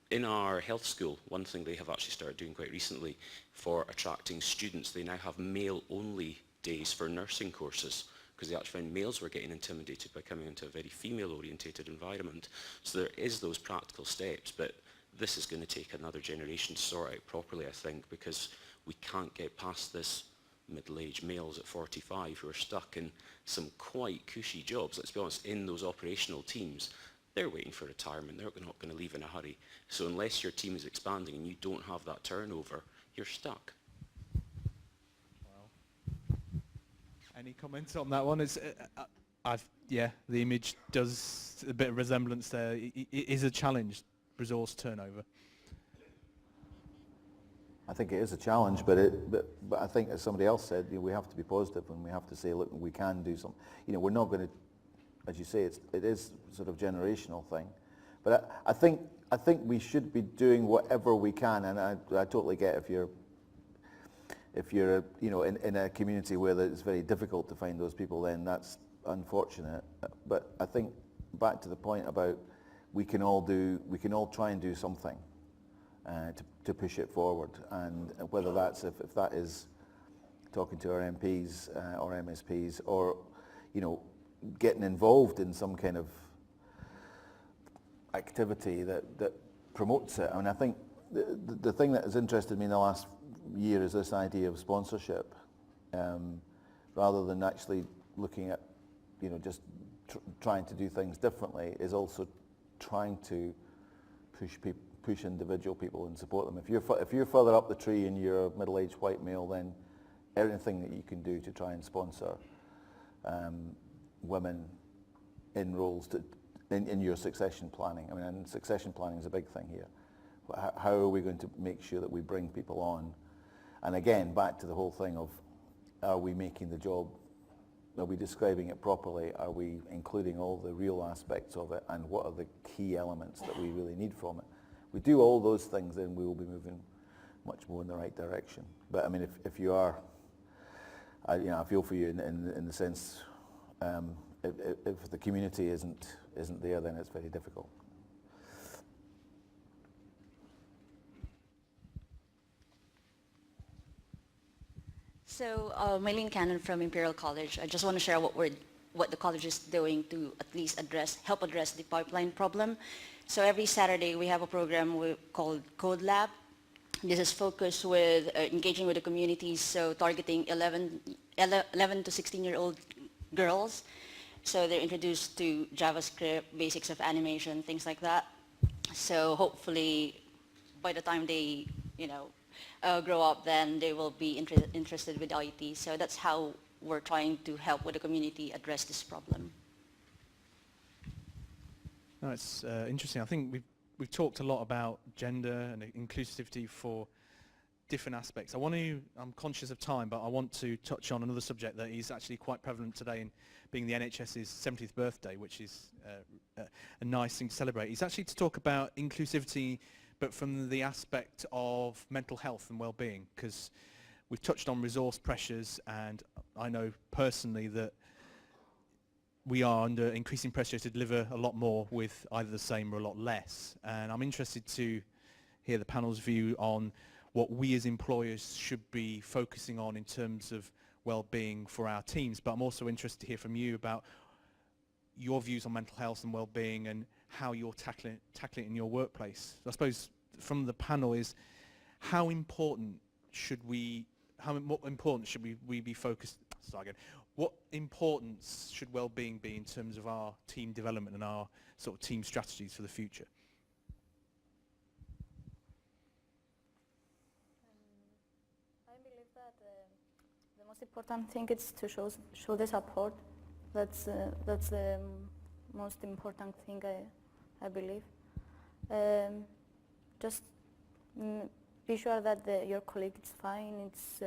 In our health school, one thing they have actually started doing quite recently for attracting students, they now have male-only days for nursing courses, because they actually found males were getting intimidated by coming into a very female-orientated environment. So there is those practical steps, but this is going to take another generation to sort out properly, I think, because we can't get past this middle-aged males at 45 who are stuck in some quite cushy jobs, let's be honest, in those operational teams. They're waiting for retirement, they're not going to leave in a hurry. So unless your team is expanding and you don't have that turnover, you're stuck. Any comments on that one? Yeah, the image does a bit of resemblance there. It is a challenge, resource turnover. I think it is a challenge, but I think, as somebody else said, we have to be positive, and we have to say, look, we can do something. We're not going to, as you say, it is sort of generational thing. But I think we should be doing whatever we can, and I totally get if you're in a community where it's very difficult to find those people, then that's unfortunate. But I think back to the point about we can all try and do something to push it forward, and whether that's if that is talking to our MPs or MSPs, or getting involved in some kind of activity that promotes it. I mean, I think the thing that has interested me in the last year is this idea of sponsorship, rather than actually looking at just trying to do things differently, is also trying to push individual people and support them. If you're further up the tree and you're a middle-aged white male, then everything that you can do to try and sponsor women in roles in your succession planning. I mean, and succession planning is a big thing here. How are we going to make sure that we bring people on? And again, back to the whole thing of, are we making the job, are we describing it properly? Are we including all the real aspects of it? And what are the key elements that we really need from it? We do all those things, then we will be moving much more in the right direction. But I mean, if you are, I feel for you in the sense, if the community isn't there, then it's very difficult. So, Maylene Cannon from Imperial College. I just want to share what the college is doing to at least help address the pipeline problem. So every Saturday we have a program called Code Lab. This is focused with engaging with the communities, so targeting 11 to 16-year-old girls. So they're introduced to JavaScript, basics of animation, things like that. So hopefully by the time they, grow up, then they will be interested with IT. So that's how we're trying to help with the community address this problem. No, it's interesting. I think we've talked a lot about gender and inclusivity for different aspects. I'm conscious of time, but I want to touch on another subject that is actually quite prevalent today, in being the NHS's 70th birthday, which is a nice thing to celebrate. It's actually to talk about inclusivity, but from the aspect of mental health and well-being, because we've touched on resource pressures, and I know personally that we are under increasing pressure to deliver a lot more with either the same or a lot less. And I'm interested to hear the panel's view on what we as employers should be focusing on in terms of well-being for our teams. But I'm also interested to hear from you about your views on mental health and well-being and how you're tackling it in your workplace. I suppose from the panel is, how important should we be focused, what importance should well-being be in terms of our team development and our sort of team strategies for the future? I believe that the most important thing is to show the support. That's the most important thing, I believe. Just be sure that your colleague is fine, it's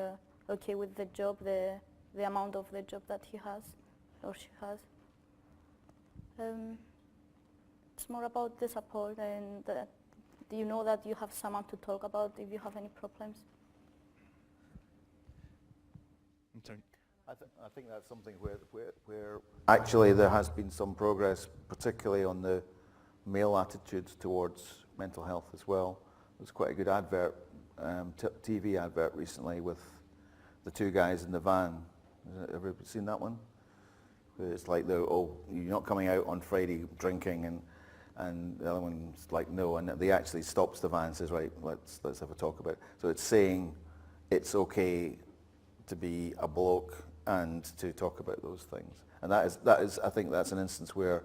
okay with the job, the amount of the job that he has or she has. It's more about the support, and that you know that you have someone to talk about if you have any problems. I think that's something where actually there has been some progress, particularly on the male attitudes towards mental health as well. There's quite a good advert, TV advert recently with the two guys in the van. Have you ever seen that one? It's like, you're not coming out on Friday drinking, and the other one's like, no, and they actually stops the van and says, right, let's have a talk about it. So it's saying it's okay to be a bloke and to talk about those things. And that is I think that's an instance where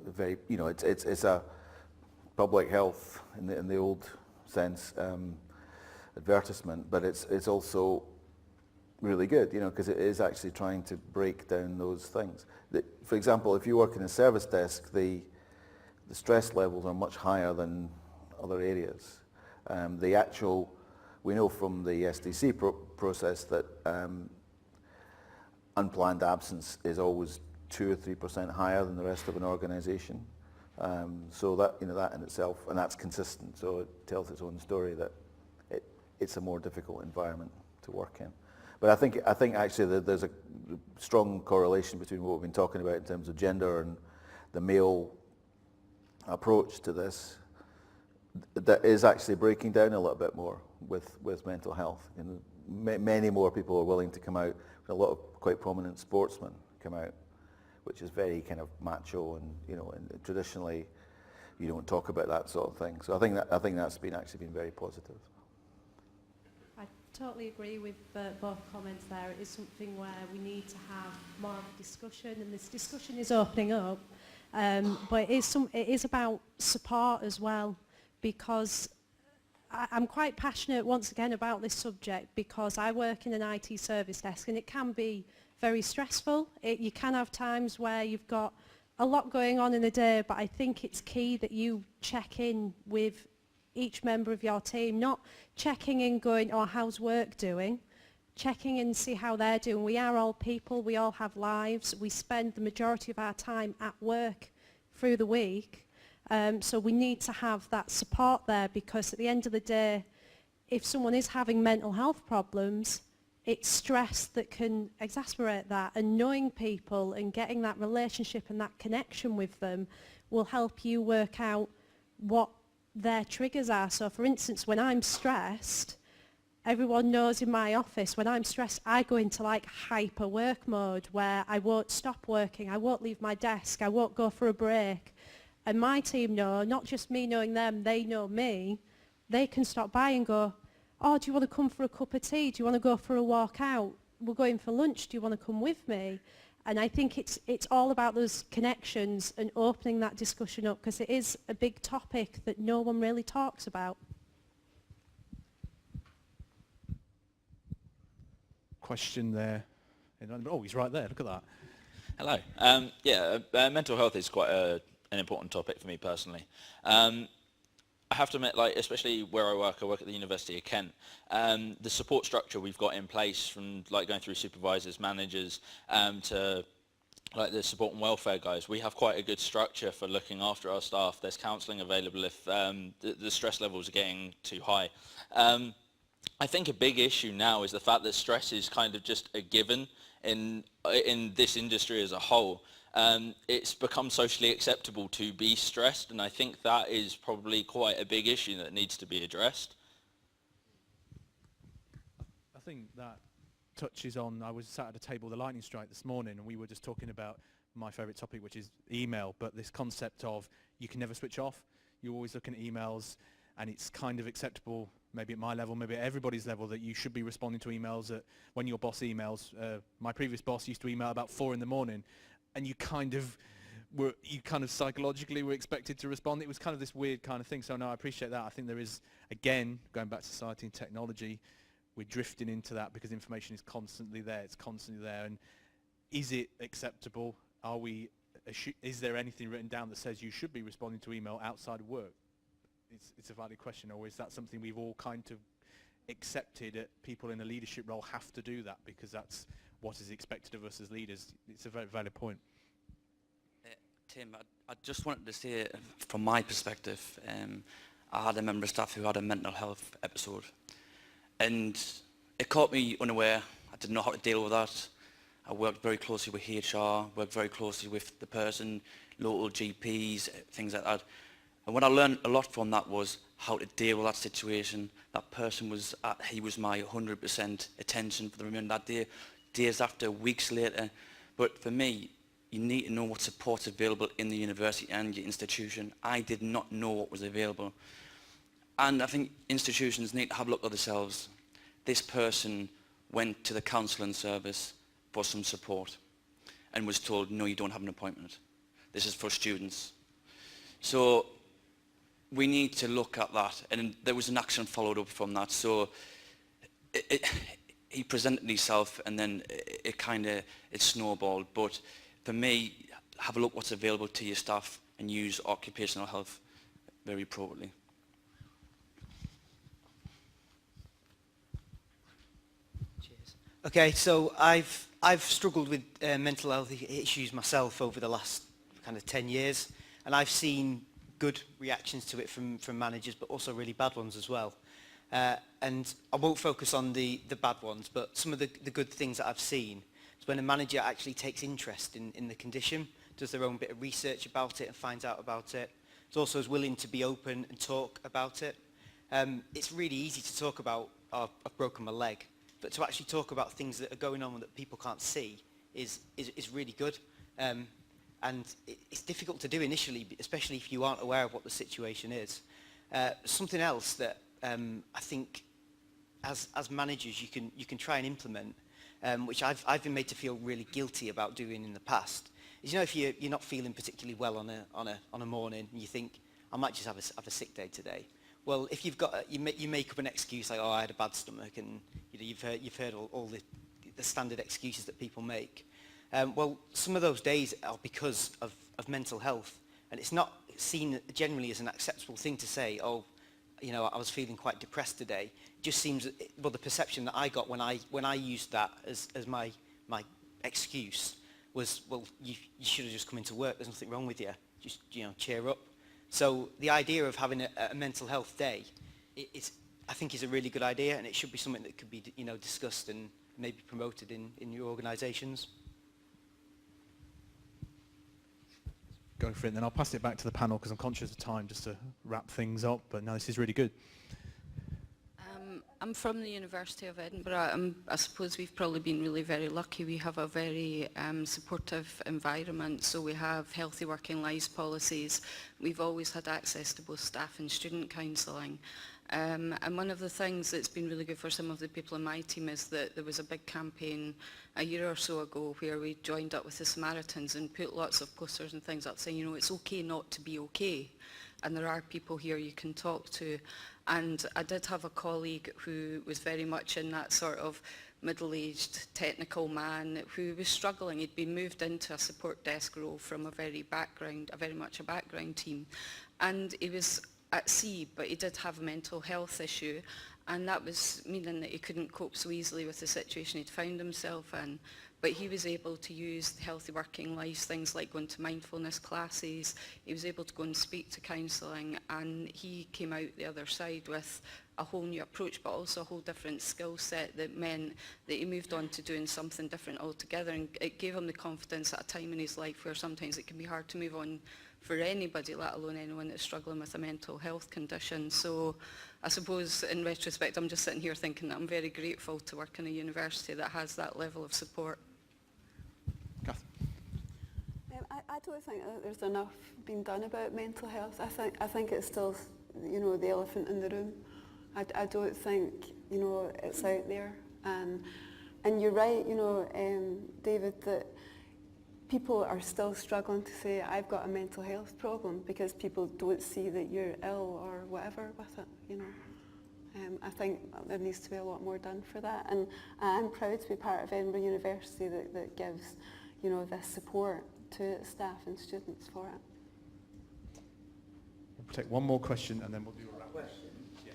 it's a public health in the old sense advertisement, but it's also really good, because it is actually trying to break down those things. For example, if you work in a service desk, the stress levels are much higher than other areas. We know from the SDC process that unplanned absence is always 2 or 3% higher than the rest of an organisation. So that in itself, and that's consistent, so it tells its own story that it's a more difficult environment to work in. But I think actually that there's a strong correlation between what we've been talking about in terms of gender and the male approach to this that is actually breaking down a little bit more with mental health. Many more people are willing to come out. A lot of quite prominent sportsmen come out, which is very kind of macho, and traditionally you don't talk about that sort of thing. So I think that's actually been very positive. I totally agree with both comments there. It is something where we need to have more of a discussion, and this discussion is opening up. But it is about support as well, because I'm quite passionate once again about this subject, because I work in an IT service desk, and it can be very stressful. You can have times where you've got a lot going on in a day, but I think it's key that you check in with each member of your team, not checking in going, oh, how's work doing? Checking in and see how they're doing. We are all people, we all have lives, we spend the majority of our time at work through the week, so we need to have that support there, because at the end of the day, if someone is having mental health problems, it's stress that can exacerbate that, and knowing people and getting that relationship and that connection with them will help you work out what their triggers are. So for instance, when I'm stressed, everyone knows in my office, when I'm stressed, I go into like hyper work mode where I won't stop working, I won't leave my desk, I won't go for a break. And my team know, not just me knowing them, they know me. They can stop by and go, oh, do you want to come for a cup of tea? Do you want to go for a walk out? We're going for lunch. Do you want to come with me? And I think it's all about those connections and opening that discussion up, because it is a big topic that no one really talks about. Question there. Oh, he's right there. Look at that. Hello. Mental health is quite an important topic for me personally. I have to admit, like, especially where I work at the University of Kent, the support structure we've got in place, from like going through supervisors, managers, to like the support and welfare guys, we have quite a good structure for looking after our staff. There's counselling available if the stress levels are getting too high. I think a big issue now is the fact that stress is kind of just a given in this industry as a whole. It's become socially acceptable to be stressed, and I think that is probably quite a big issue that needs to be addressed. I think that touches on, I was sat at a table, the lightning strike this morning, and we were just talking about my favourite topic, which is email, but this concept of you can never switch off. You're always looking at emails, and it's kind of acceptable, maybe at my level, maybe at everybody's level, that you should be responding to emails when your boss emails. My previous boss used to email about 4 in the morning, and you kind of psychologically were expected to respond. It was kind of this weird kind of thing. So no, I appreciate that. I think there is, again, going back to society and technology, we're drifting into that because information is constantly there. It's constantly there. And is it acceptable? Is there anything written down that says you should be responding to email outside of work? It's a valid question. Or is that something we've all kind of accepted that people in a leadership role have to do that because that's what is expected of us as leaders? It's a very valid point. Tim, I just wanted to say, from my perspective, I had a member of staff who had a mental health episode, and it caught me unaware. I didn't know how to deal with that. I worked very closely with HR, worked very closely with the person, local GPs, things like that. And what I learned a lot from that was how to deal with that situation. That person he was my 100% attention for the remainder of that day, days after, weeks later. But for me, you need to know what support's available in the university and your institution. I did not know what was available. And I think institutions need to have a look at themselves. This person went to the counselling service for some support and was told, no, you don't have an appointment. This is for students. So we need to look at that. And there was an action followed up from that. So he presented himself, and then it snowballed. But for me, have a look what's available to your staff and use occupational health very appropriately. Okay, so I've struggled with mental health issues myself over the last kind of 10 years, and I've seen good reactions to it from managers, but also really bad ones as well. And I won't focus on the bad ones, but some of the good things that I've seen is when a manager actually takes interest in the condition, does their own bit of research about it and finds out about it. It's also is willing to be open and talk about it. It's really easy to talk about, oh, I've broken my leg, but to actually talk about things that are going on that people can't see is really good. And it's difficult to do initially, especially if you aren't aware of what the situation is. Something else that I think as managers you can try and implement, which I've been made to feel really guilty about doing in the past, is, if you're not feeling particularly well on a morning, and you think, I might just have a sick day today. Well, if you've got you make up an excuse like, oh, I had a bad stomach, and you've heard all the standard excuses that people make. Well, some of those days are because of mental health, and it's not seen generally as an acceptable thing to say, oh, you know, I was feeling quite depressed today. It just seems, well, the perception that I got when I used that as my excuse was, well, you should have just come into work, there's nothing wrong with you, just, you know, cheer up. So the idea of having a mental health day, I think is a really good idea, and it should be something that could be, you know, discussed and maybe promoted in your organisations. Go for it, and then I'll pass it back to the panel because I'm conscious of time just to wrap things up, but no, this is really good. I'm from the University of Edinburgh. I suppose we've probably been really very lucky. We have a very supportive environment, so we have healthy working lives policies. We've always had access to both staff and student counselling. And one of the things that's been really good for some of the people in my team is that there was a big campaign a year or so ago where we joined up with the Samaritans and put lots of posters and things up saying, you know, it's okay not to be okay. And there are people here you can talk to. And I did have a colleague who was very much in that sort of middle-aged technical man who was struggling. He'd been moved into a support desk role from a very much a background team. And he was at sea, but he did have a mental health issue, and that was meaning that he couldn't cope so easily with the situation he'd found himself in. But he was able to use the healthy working lives, things like going to mindfulness classes. He was able to go and speak to counselling, and he came out the other side with a whole new approach, but also a whole different skill set that meant that he moved on to doing something different altogether, and it gave him the confidence at a time in his life where sometimes it can be hard to move on for anybody, let alone anyone that's struggling with a mental health condition. So I suppose in retrospect I'm just sitting here thinking that I'm very grateful to work in a university that has that level of support. I don't think that there's enough being done about mental health. I think it's still, you know, the elephant in the room. I don't think, you know, it's out there. And you're right, you know, David, that people are still struggling to say, I've got a mental health problem, because people don't see that you're ill or whatever with it, you know. I think there needs to be a lot more done for that. And I'm proud to be part of Edinburgh University that gives, you know, this support to its staff and students for it. We'll take one more question and then we'll do a wrap. Question. Yeah.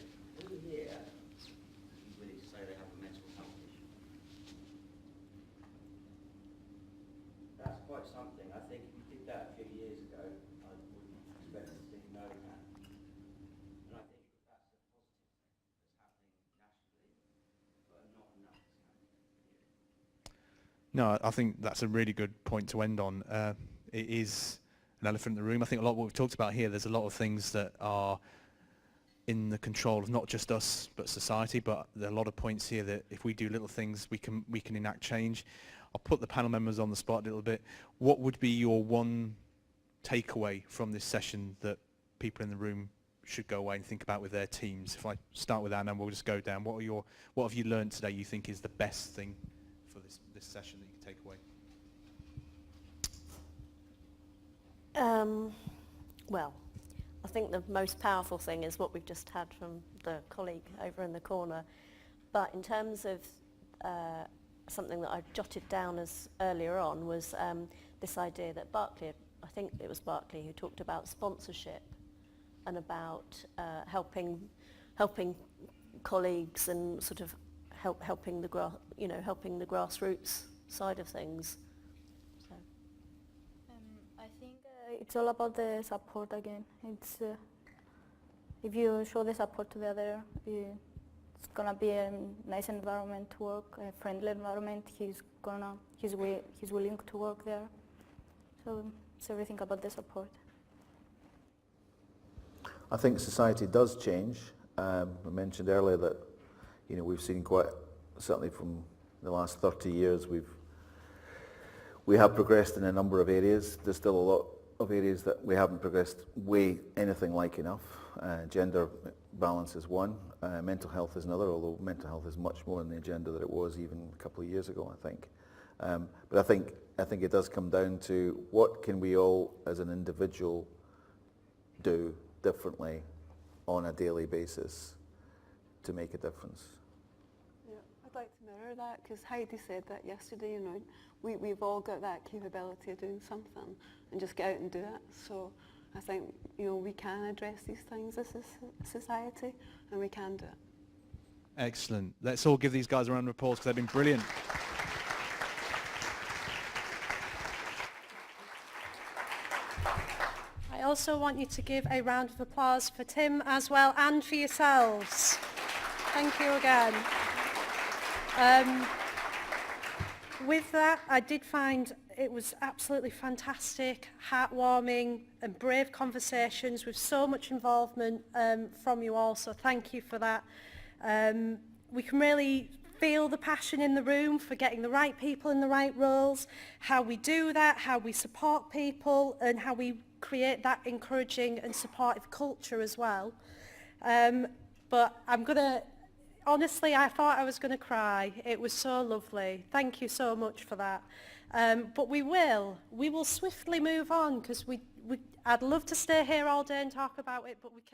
Who here is willing to say they have a mental health issue? That's quite something. I think if you did that a few years ago, I wouldn't expect to see no that. And I think that's a positive thing that's happening nationally, but not enough is happening here. No, I think that's a really good point to end on. It is an elephant in the room. I think a lot of what we've talked about here, there's a lot of things that are in the control of not just us, but society, but there are a lot of points here that if we do little things, we can enact change. I'll put the panel members on the spot a little bit. What would be your one takeaway from this session that people in the room should go away and think about with their teams? If I start with Anna, and we'll just go down. What have you learned today you think is the best thing for this session that you can take away? Well, I think the most powerful thing is what we've just had from the colleague over in the corner. But in terms of something that I jotted down as earlier on was this idea that Barclay, I think it was Barclay who talked about sponsorship and about helping colleagues and sort of helping the grassroots side of things. So. I think it's all about the support again. It's if you show the support to the other, it's gonna be a nice environment to work, a friendly environment. He's willing to work there. So it's everything about the support. I think society does change. I mentioned earlier that, you know, we've seen quite, certainly from the last 30 years, we have progressed in a number of areas. There's still a lot of areas that we haven't progressed anything like enough. Gender balance is one. Mental health is another, although mental health is much more on the agenda than it was even a couple of years ago, I think. But I think it does come down to what can we all as an individual do differently on a daily basis to make a difference. Yeah, I I'd like to mirror that, because Heidi said that yesterday, you know, we've all got that capability of doing something and just get out and do it. So I think, you know, we can address these things as a society, and we can do it. Excellent. Let's all give these guys a round of applause because they've been brilliant. I also want you to give a round of applause for Tim as well, and for yourselves. Thank you again. With that, I did find it was absolutely fantastic, heartwarming and brave conversations with so much involvement from you all, so thank you for that. We can really feel the passion in the room for getting the right people in the right roles, how we do that, how we support people, and how we create that encouraging and supportive culture as well. But I'm going to, honestly, I thought I was going to cry. It was so lovely. Thank you so much for that. But we will swiftly move on, because I'd love to stay here all day and talk about it, but we can't.